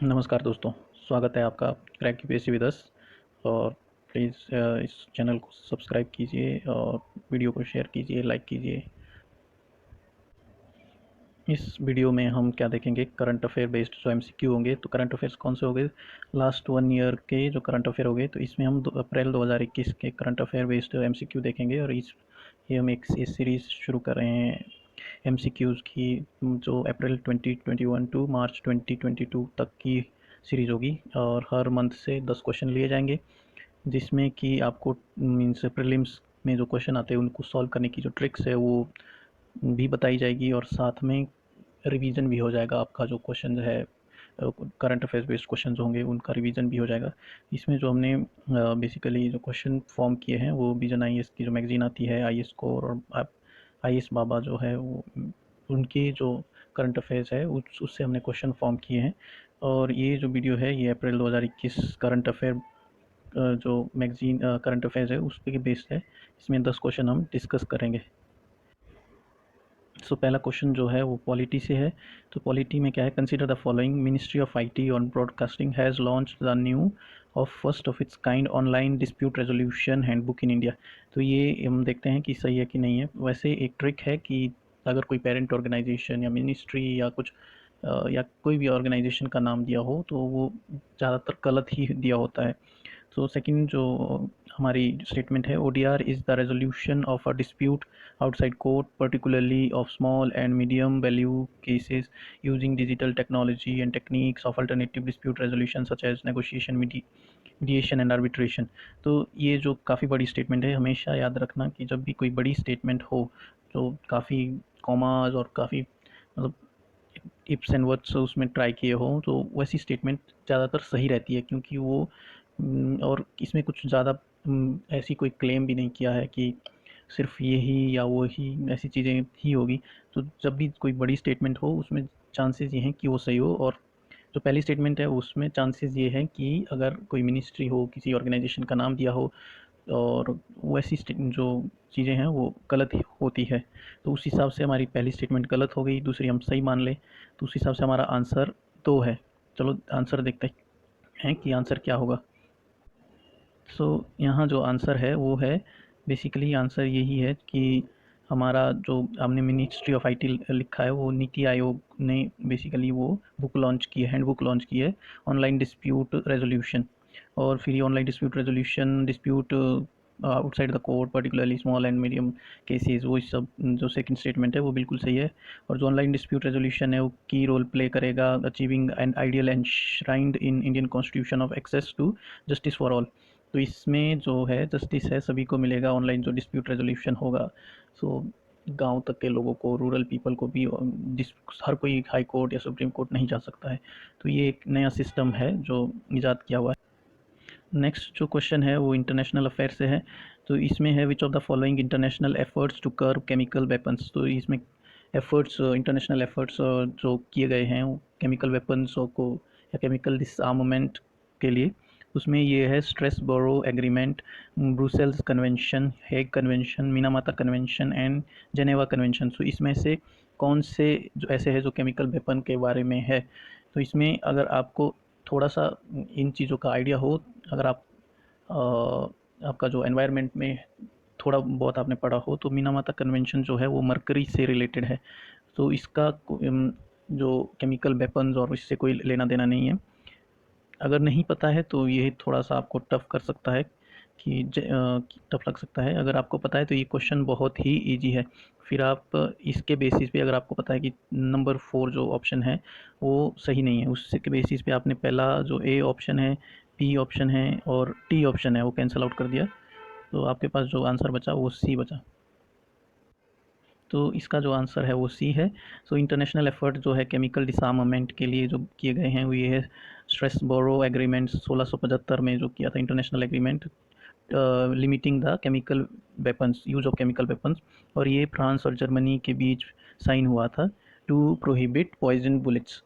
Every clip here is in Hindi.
नमस्कार दोस्तों, स्वागत है आपका क्रैक यूपीएससी विद अस। और प्लीज़ इस चैनल को सब्सक्राइब कीजिए और वीडियो को शेयर कीजिए, लाइक कीजिए। इस वीडियो में हम क्या देखेंगे, करंट अफेयर बेस्ड जो एमसीक्यू होंगे। तो करंट अफेयर्स कौन से होंगे? लास्ट 1 ईयर के जो करंट अफेयर होंगे, तो इसमें हम अप्रैल 2021 के करंट अफेयर बेस्ड एमसीक्यू देखेंगे। और ये हम एक सीरीज़ शुरू कर रहे हैं एमसीक्यूज़ की, जो अप्रैल 2021 टू मार्च 2022 तक की सीरीज़ होगी। और हर मंथ से 10 क्वेश्चन लिए जाएंगे, जिसमें कि आपको मीन्स प्रीलिम्स में जो क्वेश्चन आते हैं उनको सॉल्व करने की जो ट्रिक्स है वो भी बताई जाएगी। और साथ में रिवीजन भी हो जाएगा, आपका जो क्वेश्चन है करंट अफेयर्स बेस्ड क्वेश्चन होंगे उनका रिवीजन भी हो जाएगा। इसमें जो हमने बेसिकली जो क्वेश्चन फॉर्म किए हैं वो विजन आईएएस की जो मैगजीन आती है, आईएएस स्कोर और आईएएस बाबा जो है वो, उनकी जो करंट अफेयर्स है उससे हमने क्वेश्चन फॉर्म किए हैं। और ये जो वीडियो है ये अप्रैल 2021 करंट अफेयर जो मैगजीन करंट अफेयर्स है उस पर बेस्ड है। इसमें 10 क्वेश्चन हम डिस्कस करेंगे। पहला क्वेश्चन जो है वो पॉलिटी से है। तो पॉलिटी में क्या है, consider the following, ministry of IT और broadcasting has launch the new of first of its kind online dispute resolution handbook in India. तो ये हम देखते हैं कि सही है कि नहीं है। वैसे एक ट्रिक है कि अगर कोई पेरेंट ऑर्गेनाइजेशन या मिनिस्ट्री या कुछ या कोई भी ऑर्गेनाइजेशन का नाम दिया हो तो वो ज़्यादातर गलत ही दिया होता है। तो सेकंड जो हमारी स्टेटमेंट है, ODR is the resolution of a dispute outside court, particularly of small and medium value cases using digital technology and techniques of alternative dispute resolution such as negotiation, mediation and arbitration। तो ये जो काफ़ी बड़ी स्टेटमेंट है, हमेशा याद रखना कि जब भी कोई बड़ी स्टेटमेंट हो जो काफ़ी कॉमाज और काफ़ी मतलब इप्स एंड वर्ड्स उसमें ट्राई किए हो, तो वैसी स्टेटमेंट ज़्यादातर सही रहती है, क्योंकि वो और इसमें कुछ ज़्यादा ऐसी कोई क्लेम भी नहीं किया है कि सिर्फ ये ही या वो ही ऐसी चीज़ें ही होगी। तो जब भी कोई बड़ी स्टेटमेंट हो उसमें चांसेस ये हैं कि वो सही हो। और जो पहली स्टेटमेंट है उसमें चांसेस ये हैं कि अगर कोई मिनिस्ट्री हो, किसी ऑर्गेनाइजेशन का नाम दिया हो और वैसी जो चीज़ें हैं वो गलत ही होती है, तो उस हिसाब से हमारी पहली स्टेटमेंट गलत हो गई, दूसरी हम सही मान लें तो उस हिसाब से हमारा आंसर 2 है। चलो आंसर देखते हैं कि आंसर क्या होगा। यहाँ जो आंसर है वो है, बेसिकली आंसर यही है कि हमारा जो हमने मिनिस्ट्री ऑफ आईटी लिखा है वो नीति आयोग ने बेसिकली वो बुक लॉन्च की है, हैंड बुक लॉन्च की है, ऑनलाइन डिस्प्यूट रेजोल्यूशन। और फिर ये online dispute resolution, dispute outside the court, particularly small and medium cases, वो सब जो सेकंड स्टेटमेंट है वो बिल्कुल सही है। और जो ऑनलाइन डिस्प्यूट रेजोल्यूशन है वो की रोल प्ले करेगा achieving an ideal enshrined in Indian constitution of access to justice for all. तो इसमें जो है जस्टिस है सभी को मिलेगा, ऑनलाइन जो डिस्प्यूट रेजोल्यूशन होगा। सो गांव तक के लोगों को, रूरल पीपल को भी हर कोई हाई कोर्ट या सुप्रीम कोर्ट नहीं जा सकता है। तो ये एक नया सिस्टम है जो ईजाद किया हुआ है। नेक्स्ट जो क्वेश्चन है वो इंटरनेशनल अफेयर से है। तो इसमें है, which of the following international efforts to curb chemical weapons. तो इसमें एफर्ट्स, इंटरनेशनल एफर्ट्स जो किए गए हैं केमिकल वेपन्सों को या केमिकल डिसआर्ममेंट के लिए, उसमें ये है Strasbourg agreement, Brussels convention, Hague convention, Minamata convention and Geneva convention. तो इसमें से कौन से जो ऐसे है जो केमिकल वेपन के बारे में है। तो इसमें अगर आपको थोड़ा सा इन चीज़ों का आइडिया हो, अगर आप आपका जो एनवायरनमेंट में थोड़ा बहुत आपने पढ़ा हो, तो मिनामाता कन्वेंशन जो है वो मरकरी से रिलेटेड है। तो इसका जो केमिकल वेपन्स और इससे कोई लेना देना नहीं है। अगर नहीं पता है तो ये थोड़ा सा आपको टफ कर सकता है कि टफ लग सकता है। अगर आपको पता है तो ये क्वेश्चन बहुत ही इजी है। फिर आप इसके बेसिस पे, अगर आपको पता है कि नंबर 4 जो ऑप्शन है वो सही नहीं है, उसके बेसिस पे आपने पहला जो ए ऑप्शन है, बी ऑप्शन है और टी ऑप्शन है वो कैंसिल आउट कर दिया। तो आपके पास जो आंसर बचा वो सी बचा। तो इसका जो आंसर है वो सी है। इंटरनेशनल एफर्ट जो है केमिकल डिसआर्मामेंट के लिए जो किए गए हैं वो ये है स्ट्रेसबोरो एग्रीमेंट 1675 में जो किया था international agreement limiting the chemical weapons, use of chemical weapons. और ये फ्रांस और जर्मनी के बीच साइन हुआ था टू प्रोहिबिट पॉइजन बुलेट्स।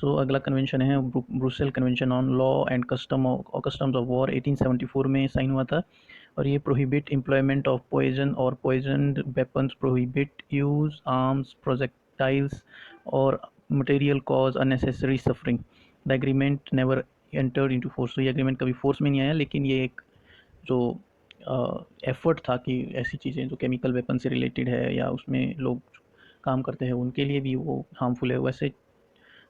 अगला कन्वेंशन है Brussels convention on law and customs of war, 1874 में साइन हुआ था। और ये प्रोहिबिट एम्प्लॉयमेंट ऑफ पॉइजन और poisoned weapons, prohibit use arms, projectiles और material cause unnecessary suffering. The agreement never entered into force. तो ये एग्रीमेंट कभी फोर्स में नहीं आया, लेकिन ये एक जो एफर्ट था कि ऐसी चीज़ें जो केमिकल वेपन से रिलेटेड है या उसमें लोग काम करते हैं उनके लिए भी वो हार्मफुल है, वैसे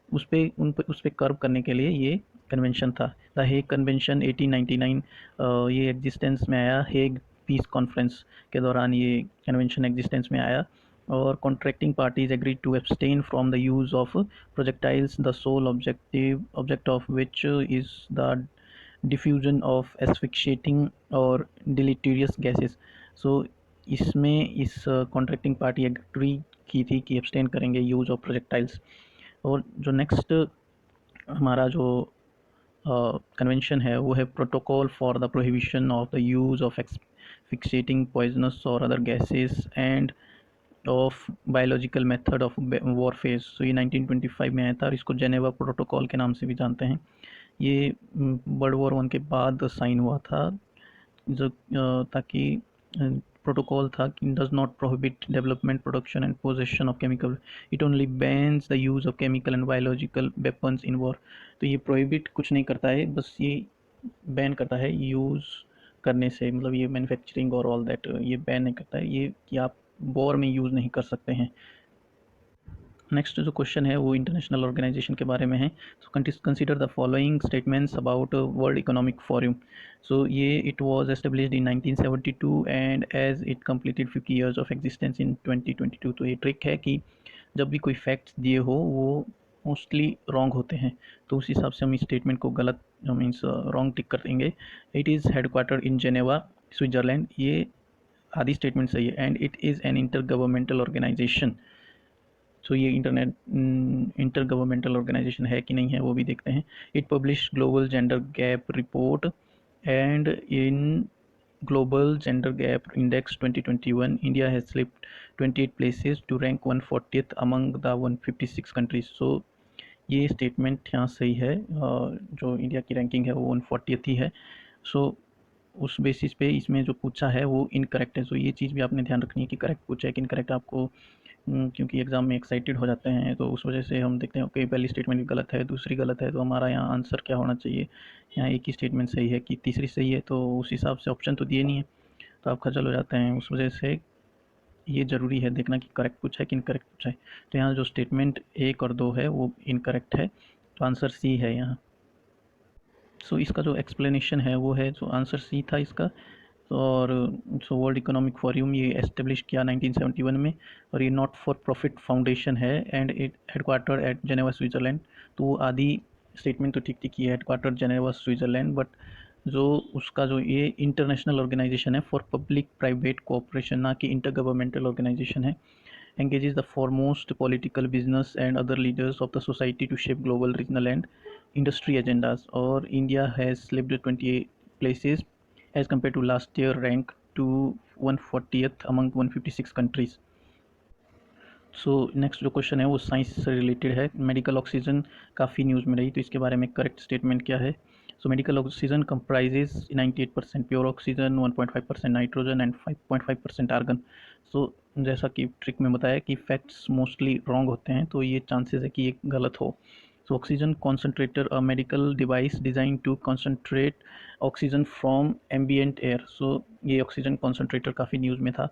उस पे कर्व करने के लिए ये कन्वेंशन था। द हेग कन्वेंशन 1899, ये एग्जिस्टेंस में आया हेग पीस कॉन्फ्रेंस के दौरान ये कन्वेंशन एग्जिस्टेंस में आया। और contracting parties agree to abstain from the use of projectiles the sole object of which is the diffusion of asphyxiating और डिलीटीरियस गैसेस। सो इसमें इस कॉन्ट्रैक्टिंग पार्टी एग्री की थी कि एब्सटेन करेंगे यूज़ ऑफ प्रोजेक्टाइल्स। और जो नेक्स्ट हमारा जो कन्वेंशन है वो है protocol for the prohibition of the use of asphyxiating poisonous और other gases and of biological method of warfare. So ये 1925 में आया था और इसको जेनेवा प्रोटोकॉल के नाम से भी जानते हैं। ये वर्ल्ड वॉर वन के बाद साइन हुआ था, जो ताकि प्रोटोकॉल था कि does not prohibit development production and possession of chemical, it only bans the use of chemical and biological weapons in war. तो ये प्रोहिबिट कुछ नहीं करता है, बस ये बैन करता है यूज़ करने से, मतलब ये मैन्युफैक्चरिंग और ऑल दैट ये बैन नहीं करता है, ये कि आप वॉर में यूज़ नहीं कर सकते हैं। नेक्स्ट जो क्वेश्चन है वो इंटरनेशनल ऑर्गेनाइजेशन के बारे में है। So consider the following statements about World economic Forum. So ये it was established in 1972 and as it completed 50 years of existence in 2022। तो ये ट्रिक है कि जब भी कोई फैक्ट्स दिए हो वो मोस्टली रॉन्ग होते हैं, तो उस हिसाब से हम इस स्टेटमेंट को गलत मीन्स रॉन्ग टिक कर देंगे। It is headquarter in Geneva Switzerland, ये आधी स्टेटमेंट सही है। And it is an inter governmental organisation. So ये इंटर गवर्नमेंटल ऑर्गेनाइजेशन है कि नहीं है वो भी देखते हैं। It publish global gender gap report and in global gender gap index 2021 India has slipped 28 places to rank 140th among the 156 countries. So ये स्टेटमेंट यहाँ सही है, जो इंडिया की रैंकिंग है वो 140th ही है। सो उस बेसिस पे इसमें जो पूछा है वो इनकरेक्ट है। सो ये चीज़ भी आपने ध्यान रखनी है कि करेक्ट पूछा है कि इनकरेक्ट। आपको क्योंकि एग्ज़ाम में एक्साइटेड हो जाते हैं तो उस वजह से हम देखते हैं ओके पहली स्टेटमेंट भी गलत है, दूसरी गलत है, तो हमारा यहाँ आंसर क्या होना चाहिए। यहाँ एक ही स्टेटमेंट सही है कि तीसरी सही है, तो उस हिसाब से ऑप्शन तो दिए नहीं है, तो आप खजल हो जाते हैं। उस वजह से ये ज़रूरी है देखना कि करेक्ट पूछा है कि इनकरेक्ट पूछा है। तो यहाँ जो स्टेटमेंट 1 और 2 है वो इनकरेक्ट है, तो आंसर सी है यहाँ। सो इसका जो एक्सप्लेनेशन है वो है, जो आंसर सी था इसका। और सो वर्ल्ड इकोनॉमिक फोरम ये एस्टेब्लिश किया 1971 में, और ये नॉट फॉर प्रॉफिट फाउंडेशन है and it headquarter at Geneva Switzerland. तो वो आधी स्टेटमेंट तो ठीक ठीक ही है, हेडक्वार्टर जेनेवा स्विट्ज़रलैंड, बट जो उसका जो ये इंटरनेशनल ऑर्गेनाइजेशन है फॉर पब्लिक प्राइवेट कोऑपरेशन, ना कि इंटर गवर्नमेंटल ऑर्गेनाइजेशन है। engages the foremost political, business and other leaders of the society to shape global, regional and industry agendas. और India has slipped 28 places as compared to last year rank to 140th among 156 countries. So next जो क्वेश्चन है वो साइंस से रिलेटेड है। मेडिकल ऑक्सीजन काफ़ी न्यूज़ में रही, तो इसके बारे में करेक्ट स्टेटमेंट क्या है। So medical oxygen comprises 98% pure oxygen, 1.5% nitrogen and 5.5% argon. So जैसा कि ट्रिक में बताया कि फैक्ट्स मोस्टली रॉन्ग होते हैं, तो ये चांसेस है कि ये गलत हो। So oxygen concentrator a medical device design to concentrate oxygen from ambient air. So ये ऑक्सीजन कॉन्सेंट्रेटर काफ़ी न्यूज़ में था,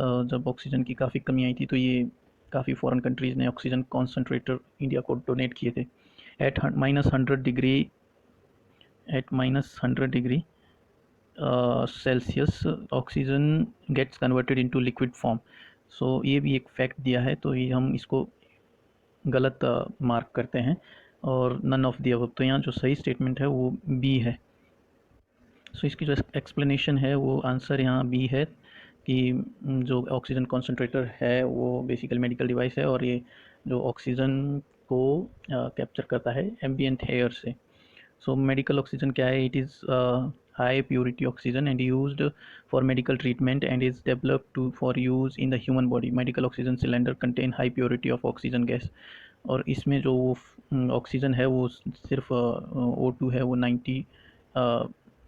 जब ऑक्सीजन की काफ़ी कमी आई थी, तो ये काफ़ी फॉरेन कंट्रीज़ ने ऑक्सीजन कॉन्सेंट्रेटर इंडिया को डोनेट किए थे। At -100 degree Celsius oxygen gets converted into liquid form. So ये भी एक फैक्ट दिया है, तो ये हम इसको गलत मार्क करते हैं और नन ऑफ दी अबव। तो यहाँ जो सही स्टेटमेंट है वो बी है। सो इसकी जो एक्सप्लेनेशन है वो आंसर यहाँ बी है कि जो ऑक्सीजन कॉन्सेंट्रेटर है वो बेसिकली मेडिकल डिवाइस है, और ये जो ऑक्सीजन को कैप्चर करता है एम्बियंट एयर से। सो मेडिकल ऑक्सीजन क्या है, it is high purity oxygen and used for medical treatment and is developed to for use in the human body. Medical oxygen cylinder contain high purity of oxygen gas. और इसमें जो ऑक्सीजन है वो सिर्फ O2 है, वो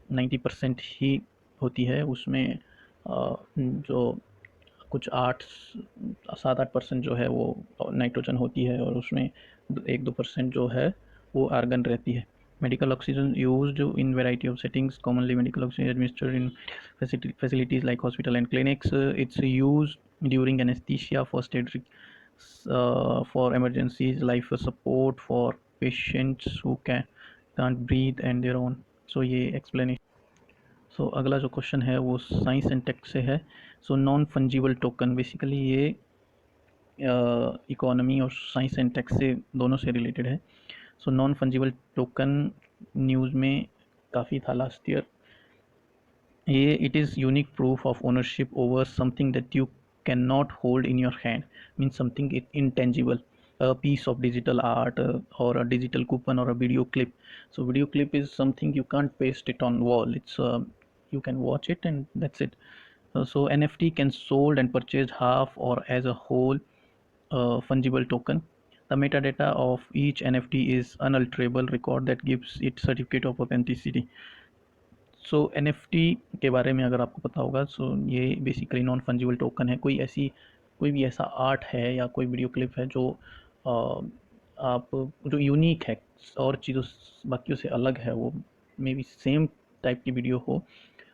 90% ही होती है। उसमें जो कुछ 7-8% जो है वो नाइट्रोजन होती है, और उसमें 1-2% जो है वो आर्गन रहती है। Medical oxygen used in variety of settings, commonly medical oxygen administered in facilities like hospital and clinics. It's used during anesthesia, first aid, for emergencies, life support for patients who can't breathe and their own. So ये explanation. सो अगला जो क्वेश्चन है वो साइंस एंड टेक से है। So non fungible token, basically ये इकोनॉमी और साइंस एंड टेक से दोनों से रिलेटेड है। So non fungible token news में काफ़ी था लास्ट ईयर। ये it is unique proof of ownership over something that you can not hold in your hand, means something intangible, a piece of digital art, or a digital coupon or a video clip. So video clip is something you can't paste it on wall. It's you can watch it and that's it. So NFT can sold and purchased half or as a whole fungible token. The metadata of each NFT is unalterable record that gives it certificate of authenticity. So NFT के बारे में अगर आपको पता होगा, सो ये बेसिकली नॉन फंजिबल टोकन है। कोई भी ऐसा आर्ट है या कोई वीडियो क्लिप है जो आप जो यूनिक है और चीज़ों बाकियों से अलग है, वो मे बी सेम टाइप की वीडियो हो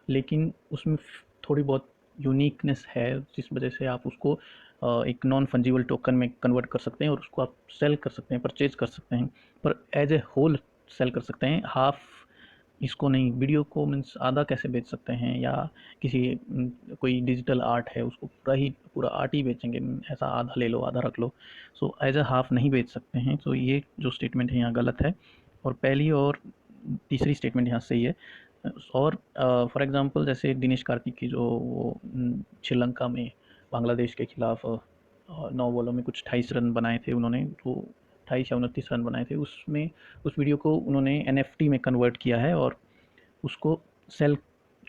लेकिन उसमें थोड़ी बहुत यूनिकनेस है जिस वजह से आप उसको एक नॉन फंजिबल टोकन में कन्वर्ट कर सकते हैं और उसको आप सेल कर सकते हैं, परचेज कर सकते हैं, पर एज ए होल सेल कर सकते हैं, हाफ इसको नहीं। वीडियो को मीन्स आधा कैसे बेच सकते हैं, या किसी कोई डिजिटल आर्ट है उसको पूरा आर्ट ही बेचेंगे, ऐसा आधा ले लो आधा रख लो। सो एज अ हाफ नहीं बेच सकते हैं। तो ये जो स्टेटमेंट है यहाँ गलत है, और पहली और तीसरी स्टेटमेंट यहाँ सही है। और फॉर एग्जांपल जैसे दिनेश कार्तिक की जो वो श्रीलंका में बांग्लादेश के खिलाफ 9 बॉलों में कुछ 28 रन बनाए थे उन्होंने, तो 28 या 29 रन बनाए थे, उसमें उस वीडियो को उन्होंने NFT में कन्वर्ट किया है और उसको सेल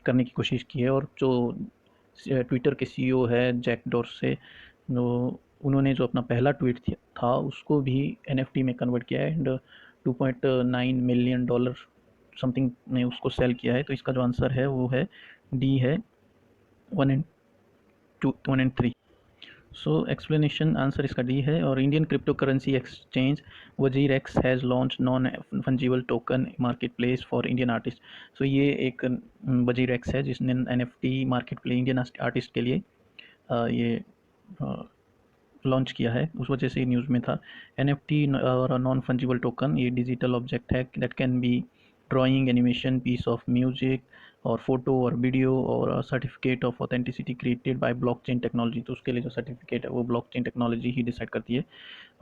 करने की कोशिश की है। और जो ट्विटर के CEO है जैक डोर्से, जो उन्होंने जो अपना पहला ट्वीट था उसको भी NFT में कन्वर्ट किया है एंड $2.9 मिलियन समथिंग में उसको सेल किया है। तो इसका जो आंसर है वो है डी है 1 and 3। सो एक्सप्लेनेशन आंसर इसका डी है। और Indian crypto currency exchange Wazir X has launch non fungible token market place for Indian artist. So ये एक वजीर एक्स है जिसने NFT market place Indian artist के लिए ये लॉन्च किया है, उस वजह से न्यूज़ में था। NFT और नॉन फंजिबल टोकन ये डिजिटल ऑब्जेक्ट है that can be drawing, animation, piece of music और फोटो और वीडियो और certificate of authenticity created by blockchain technology. तो उसके लिए जो सर्टिफिकेट है वो ब्लॉकचेन टेक्नोलॉजी ही डिसाइड करती है।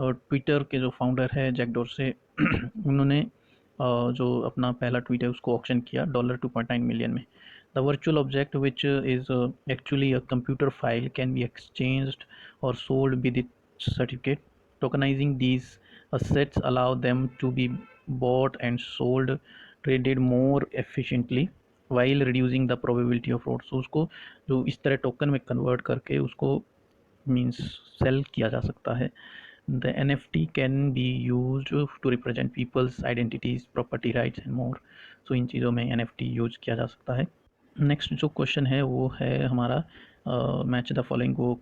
और ट्विटर के जो फाउंडर है जैक डोर्से उन्होंने जो अपना पहला ट्वीट है उसको ऑक्शन किया $2.9 मिलियन में। The virtual object, which is actually a computer file, can be exchanged or sold with its certificate. Tokenizing these assets allow them to be bought and sold, traded more efficiently while reducing the probability of fraud. So उसको जो इस तरह टोकन में कन्वर्ट करके उसको मीन्स सेल किया जा सकता है। The NFT can be used to represent people's identities, property rights and more. So इन चीज़ों में NFT यूज किया जा सकता है। नेक्स्ट जो क्वेश्चन है वो है हमारा मैच द फॉलोइंग, वो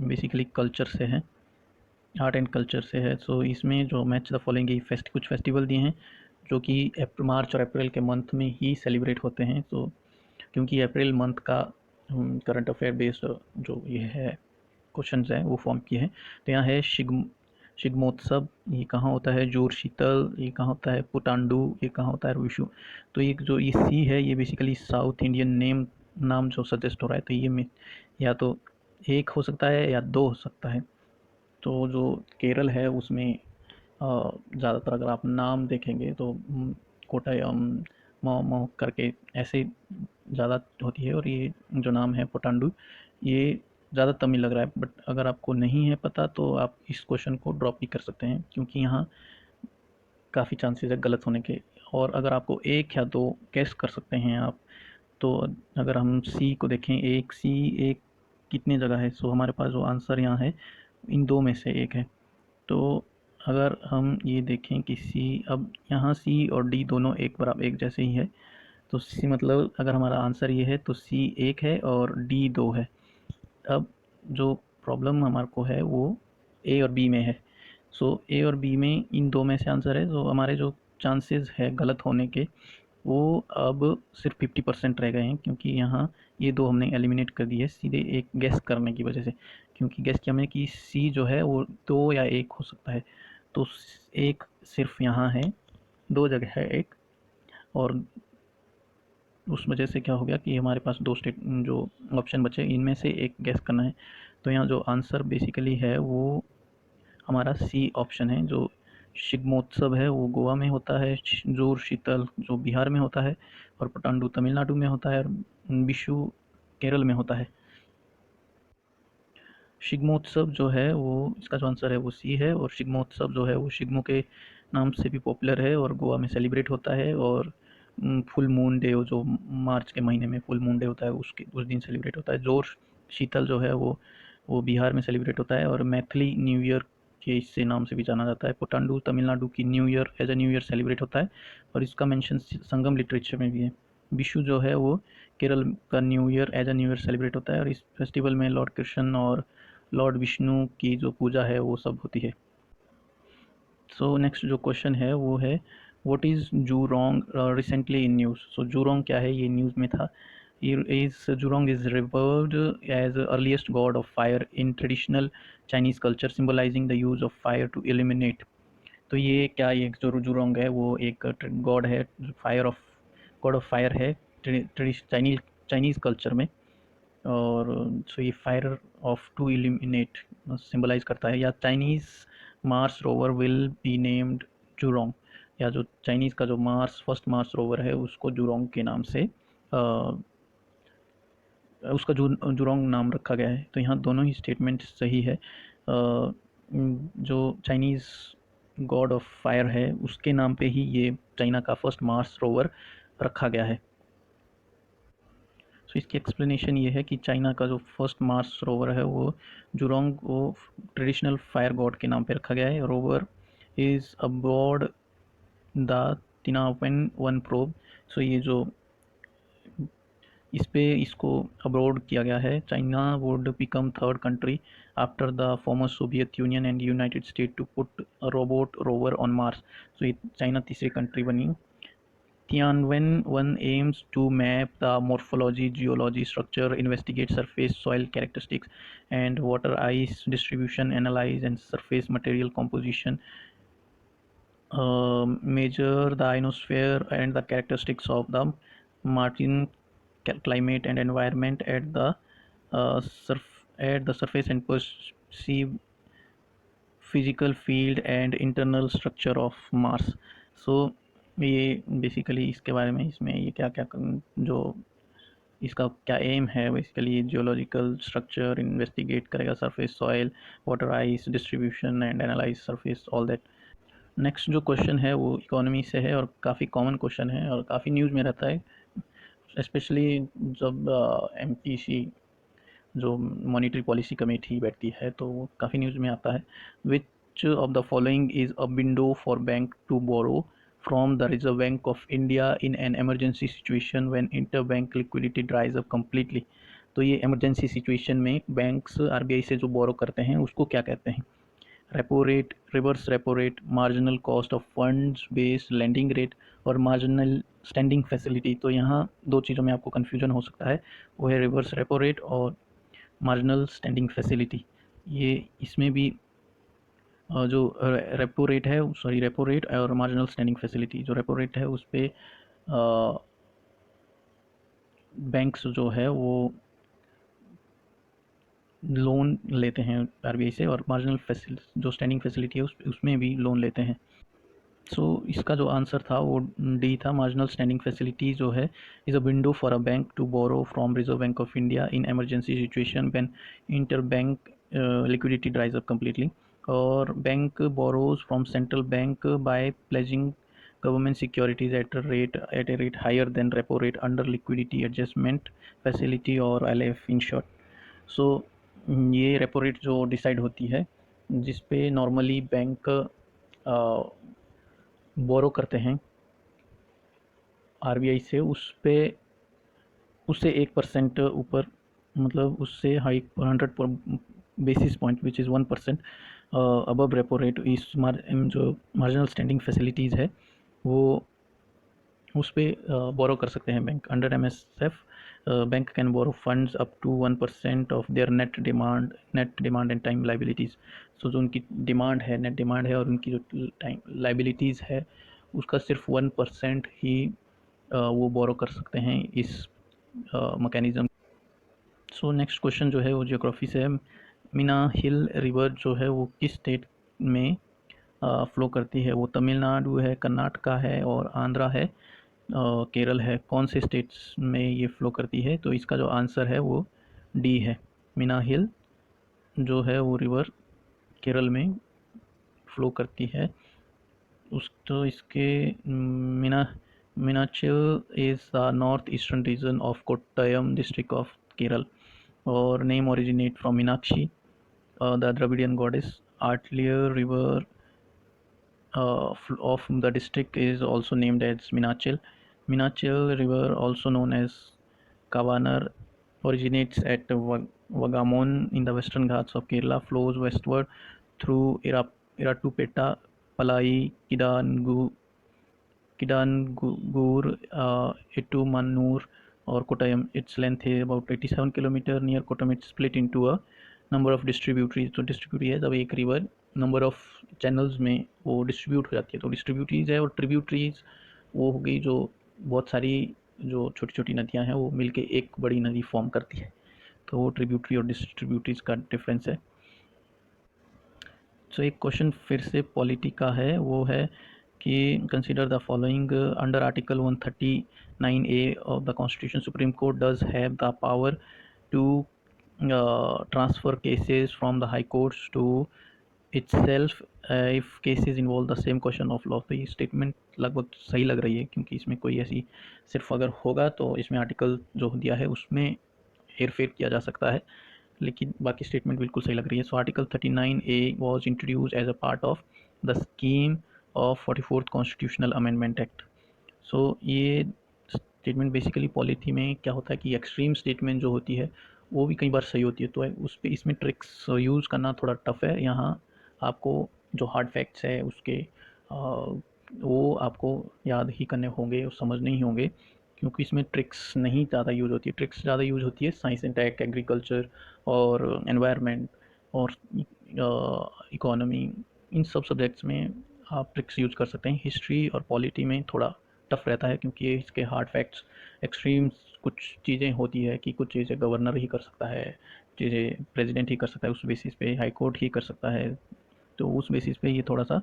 बेसिकली कल्चर से है, आर्ट एंड कल्चर से है। सो इसमें जो मैच द फॉलोइंग कुछ फेस्टिवल दिए हैं जो कि मार्च और अप्रैल के मंथ में ही सेलिब्रेट होते हैं। तो क्योंकि अप्रैल मंथ का करंट अफेयर बेस्ड जो ये है क्वेश्चन है वो फॉर्म किए हैं। तो यहाँ है शिग्मोत्सव, ये कहाँ होता है, जोर शीतल ये कहाँ होता है, पुटांडु ये कहाँ होता है, विशु। तो ये जो ये सी है ये बेसिकली साउथ इंडियन नाम जो सजेस्ट हो रहा है, तो ये में या तो एक हो सकता है या दो हो सकता है। तो जो केरल है उसमें ज़्यादातर अगर आप नाम देखेंगे तो कोटायम मौ करके ऐसे ज़्यादा होती है, और ये जो नाम है पुटांडु ये ज़्यादा तमिल लग रहा है। बट अगर आपको नहीं है पता तो आप इस क्वेश्चन को ड्रॉप भी कर सकते हैं क्योंकि यहाँ काफ़ी चांसेस है गलत होने के। और अगर आपको एक या दो कैस कर सकते हैं आप, तो अगर हम सी को देखें, एक कितने जगह है, सो हमारे पास जो आंसर यहाँ है इन दो में से एक है। तो अगर हम ये देखें कि सी, अब यहाँ सी और डी दोनों एक बराबर एक जैसे ही है, तो सी मतलब अगर हमारा आंसर ये है तो सी एक है और डी दो है। अब जो प्रॉब्लम हमारे को है वो ए और बी में है। सो ए और बी में इन दो में से आंसर है, तो हमारे जो चांसेस है गलत होने के वो अब सिर्फ 50% रह गए हैं, क्योंकि यहाँ ये दो हमने एलिमिनेट कर दिए सीधे एक गेस करने की वजह से, क्योंकि गेस किया हमने कि सी जो है वो दो या एक हो सकता है, तो एक सिर्फ यहाँ है, दो जगह है एक, और उस वजह से क्या हो गया कि हमारे पास दो स्टेट जो ऑप्शन बचे इनमें से एक गैस करना है। तो यहाँ जो आंसर बेसिकली है वो हमारा सी ऑप्शन है। जो शिग्मोत्सव है वो गोवा में होता है, जोर शीतल जो बिहार में होता है, और पटांडु तमिलनाडु में होता है, और विशु केरल में होता है। शिग्मोत्सव जो है वो इसका जो आंसर है वो सी है, और शिग्मोत्सव जो है वो शिग्मो के नाम से भी पॉपुलर है और गोवा में सेलिब्रेट होता है, और फुल मून डे जो मार्च के महीने में फुल मून डे होता है उसके उस दिन सेलिब्रेट होता है। जोर शीतल जो है वो बिहार में सेलिब्रेट होता है, और मैथिली न्यू ईयर के इससे नाम से भी जाना जाता है। पुटांडु तमिलनाडु की new year as a new year celebrate होता है, और इसका मेंशन संगम लिटरेचर में भी है। विशु जो है वो केरल का new year as a new year celebrate होता है, और इस फेस्टिवल में लॉर्ड कृष्ण और लॉर्ड विष्णु की जो पूजा है वो सब होती है। सो नेक्स्ट जो क्वेश्चन है वो है what is Jurong recently in news. So Jurong क्या है, ये न्यूज़ में था। Jurong is revered as the earliest god of fire in traditional Chinese culture, symbolizing the use of fire to illuminate. तो ये क्या, ये जो जुरोंग है वो एक गॉड है, fire of god of fire है चाइनीज चाइनीज़ कल्चर में, और सो ये fire of to illuminate symbolize करता है। या Chinese Mars rover will be named Zhurong, या जो चाइनीज़ का जो फर्स्ट मार्स रोवर है उसको जुरोंग के नाम से उसका जुरोंग नाम रखा गया है। तो यहाँ दोनों ही स्टेटमेंट सही है। जो चाइनीज़ गॉड ऑफ फायर है उसके नाम पे ही ये चाइना का फर्स्ट मार्स रोवर रखा गया है। सो इसकी एक्सप्लेनेशन ये है कि चाइना का जो फर्स्ट मार्स रोवर है वो जुरोंग को ट्रेडिशनल फायर गॉड के नाम पे रखा गया है। Rover is aboard the Tianwen one probe. So ये जो इस पे इसको अब्रॉड किया गया है। China would become third country after the former Soviet Union and United State to put robot rover on Mars. So ये चाइना तीसरी कंट्री बनी। Tianwen one aims to map the morphology, geology, structure, investigate surface soil characteristics and water ice distribution, analyze and surface material composition, measure the ionosphere and the characteristics of the marine climate and environment at the surface, and perceive physical field and internal structure of Mars. So ये बेसिकली इसके बारे में, इसमें ये क्या क्या जो इसका क्या एम है, बेसिकली जियोलॉजिकल स्ट्रक्चर इन्वेस्टिगेट करेगा, surface soil, water ice distribution and analyse surface all that. Next जो क्वेश्चन है वो इकोनॉमी से है, और काफ़ी कॉमन क्वेश्चन है और काफ़ी न्यूज़ में रहता है, स्पेशली जब एमपीसी जो मॉनिटरी पॉलिसी कमेटी बैठती है तो वो काफ़ी न्यूज़ में आता है। Which of the following is a window for bank to borrow from the Reserve Bank of India in an emergency situation when inter bank liquidity dries up completely. तो ये एमरजेंसी सिचुएशन में बैंक्स आरबीआई से जो बोरो करते हैं उसको क्या कहते हैं? Repo rate, reverse repo rate, marginal cost of funds based lending rate, और मार्जिनल स्टैंडिंग फैसिलिटी। तो यहाँ दो चीज़ों में आपको कन्फ्यूजन हो सकता है, वो है रिवर्स रेपो रेट और मार्जिनल स्टैंडिंग फैसिलिटी। ये इसमें भी जो रेपो रेट है, सॉरी रेपो रेट और मार्जिनल स्टैंडिंग फैसिलिटी, जो रेपो रेट है उस पर बैंक्स जो है वो लोन लेते हैं आरबीआई से, और मार्जिनल फैसिलिटी जो स्टैंडिंग फैसिलिटी है उसमें भी लोन लेते हैं। सो इसका जो आंसर था वो डी था। मार्जिनल स्टैंडिंग फैसिलिटी जो है is a window for a bank to borrow from Reserve Bank of India in emergency situation when inter bank liquidity dries up completely, और bank borrows from central bank by pledging government securities at a rate higher than repo rate under liquidity adjustment facility और LF इन शॉर्ट। सो ये रेपो रेट जो डिसाइड होती है जिस पे नॉर्मली बैंक बोरो करते हैं आरबीआई से, उस पे उससे 1% ऊपर, मतलब उससे high 100 basis point which is 1%, above repo rate इस जो मार्जिनल स्टैंडिंग फैसिलिटीज़ है वो उस पर बोरो कर सकते हैं bank. Under MSF bank can borrow funds up to 1% of their net demand and time liabilities. So जो उनकी डिमांड है, नेट डिमांड है, और उनकी जो टाइम लाइबिलिटीज़ है उसका सिर्फ 1% ही वो बोरो कर सकते हैं इस मैकेनिज़्म। सो नेक्स्ट क्वेश्चन जो है वो ज्योग्राफी से है। मीना हिल रिवर जो है वो किस स्टेट में फ्लो करती है? वो तमिलनाडु है, कर्नाटका है और आंध्रा है, केरल है। कौन से स्टेट्स में ये फ्लो करती है? तो इसका जो आंसर है वो डी है। मीना हिल जो है वो रिवर केरल में फ्लो करती है। उस तो इसके Meena Meenachil is the north eastern region of Kottayam district of Kerala, और name originate from Meenakshi, the Dravidian goddess. Artlier river of the district is also named as Minachil. Minachil river, also known as Kavanar, originates at Vagamon in the western Ghats of Kerala, flows westward through Iratupeta, Palai, Kidangur, Etumanur or Kottayam. Its length is about 87 kilometre. Near Kottayam it's split into a number of distributaries. तो डिस्ट्रीब्यूटरी है जब एक रिवर नंबर ऑफ़ चैनल्स में वो डिस्ट्रीब्यूट हो जाती है, तो डिस्ट्रीब्यूटरीज है। और ट्रिब्यूटरीज वो हो गई जो बहुत सारी जो छोटी छोटी नदियाँ हैं वो मिलके एक बड़ी नदी फॉर्म करती है, तो वो ट्रिब्यूटरी और डिस्ट्रीब्यूटरीज का डिफरेंस है। तो एक क्वेश्चन फिर से पॉलिटी का है, वो है कि consider the following under article 139A of the constitution, Supreme Court does have the power to transfer cases from the high courts to itself if cases involve the same question of law। तो ये स्टेटमेंट लगभग सही लग रही है, क्योंकि इसमें कोई ऐसी सिर्फ अगर होगा तो इसमें आर्टिकल जो दिया है उसमें हेर फेर किया जा सकता है, लेकिन बाकी स्टेटमेंट बिल्कुल सही लग रही है। So article 39A was introduce as a part of the scheme of 44th constitutional amendment act. So ये स्टेटमेंट बेसिकली पॉलिटी में क्या होता है कि एक्सट्रीम स्टेटमेंट जो होती है वो भी कई बार सही होती है, तो उस पर इसमें ट्रिक्स यूज़ करना थोड़ा टफ है। यहाँ आपको जो हार्ड फैक्ट्स है उसके वो आपको याद ही करने होंगे और समझने ही होंगे, क्योंकि इसमें ट्रिक्स नहीं ज़्यादा यूज़ होती है। ट्रिक्स ज़्यादा यूज़ होती है साइंस एंड टेक, एग्रीकल्चर और एनवायरनमेंट और इकोनॉमी, इन सब सब्जेक्ट्स में आप ट्रिक्स यूज़ कर सकते हैं। हिस्ट्री और पॉलिटी में थोड़ा टफ रहता है, क्योंकि इसके हार्ड फैक्ट्स एक्सट्रीम्स कुछ चीज़ें होती है कि कुछ चीज़ें गवर्नर ही कर सकता है, चीज़ें प्रेसिडेंट ही कर सकता है, उस बेसिस पे हाई कोर्ट ही कर सकता है। तो उस बेसिस पे ये थोड़ा सा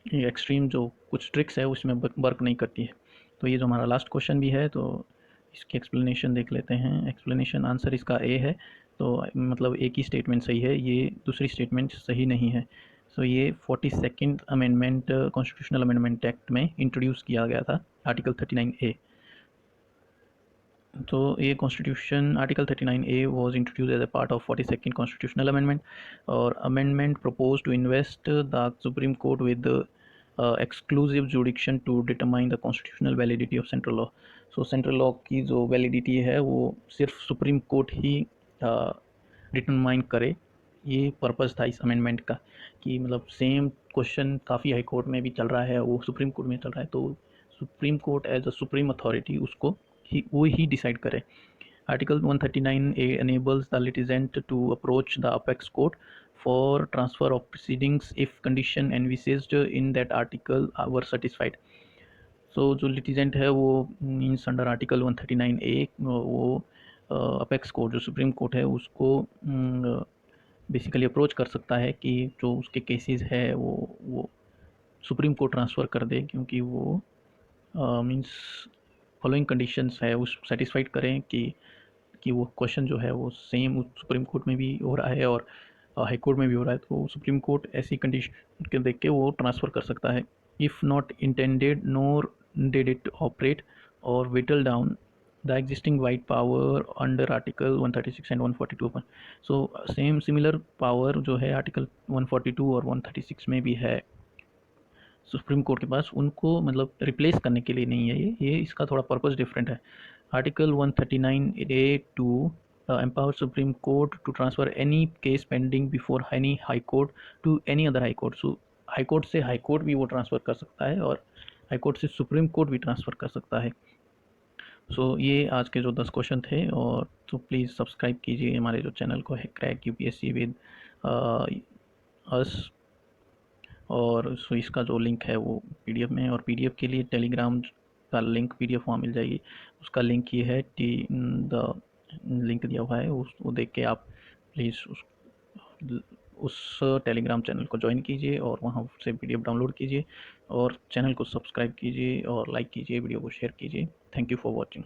ये एक्सट्रीम जो कुछ ट्रिक्स है उसमें वर्क नहीं करती है। तो ये जो हमारा लास्ट क्वेश्चन भी है, तो इसकी एक्सप्लेनेशन देख लेते हैं। एक्सप्लेनेशन आंसर इसका ए है, तो मतलब एक ही स्टेटमेंट सही है, ये दूसरी स्टेटमेंट सही नहीं है। सो ये 42nd amendment constitutional amendment act में इंट्रोड्यूस किया गया था, आर्टिकल 39A। तो ये constitution article 39A was introduce as a part of 42nd constitutional amendment, और amendment propose to invest the Supreme Court with exclusive jurisdiction to determine the constitutional validity of central law. So central law की जो वैलिडिटी है वो सिर्फ सुप्रीम कोर्ट ही डिटरमाइन करे। ये पर्पज़ था इस अमेंडमेंट का, कि मतलब सेम क्वेश्चन काफ़ी हाई कोर्ट में भी चल रहा है, वो सुप्रीम कोर्ट में चल रहा है, तो Supreme Court as a supreme authority उसको वो ही डिसाइड करे। Article 139A enables the litigant to approach the apex court for transfer of proceedings if condition envisaged in that article were satisfied। So जो litigant है वो मीन्स अंडर आर्टिकल 139A वो अपेक्स कोर्ट जो सुप्रीम कोर्ट है उसको बेसिकली अप्रोच कर सकता है कि जो उसके केसेस है वो सुप्रीम कोर्ट ट्रांसफ़र कर दे, क्योंकि वो मीन्स फॉलोइंग कंडीशंस है उस सेटिस्फाइड करें कि वो क्वेश्चन जो है वो सेम सुप्रीम कोर्ट में भी हो रहा है और हाई कोर्ट में भी हो रहा है, तो सुप्रीम कोर्ट ऐसी कंडीशन के देख के वो ट्रांसफ़र कर सकता है। If not intended nor did it operate और whittle down the existing wide power under article 136 and 142 पर। सो सेम सिमिलर पावर जो है आर्टिकल 142 और 136 में भी है सुप्रीम कोर्ट के पास, उनको मतलब रिप्लेस करने के लिए नहीं है। ये इसका थोड़ा पर्पस डिफरेंट है। Article 139A to empower Supreme Court to transfer any case pending before any high court to any other high court. So high court से हाई कोर्ट भी वो ट्रांसफ़र कर सकता है और हाई कोर्ट से सुप्रीम कोर्ट भी ट्रांसफ़र कर सकता है। सो ये आज के जो 10 क्वेश्चन थे, और तो प्लीज़ सब्सक्राइब कीजिए हमारे जो चैनल को है क्रैक यूपीएससी विद अस। और सो इसका जो लिंक है वो पीडीएफ में है, और पीडीएफ के लिए टेलीग्राम का लिंक पीडीएफ वहाँ मिल जाएगी। उसका लिंक ये है, द लिंक दिया हुआ है, वो देख के आप प्लीज़ उस टेलीग्राम चैनल को ज्वाइन कीजिए और वहाँ से पीडीएफ डाउनलोड कीजिए और चैनल को सब्सक्राइब कीजिए और लाइक कीजिए, वीडियो को शेयर कीजिए। Thank you for watching.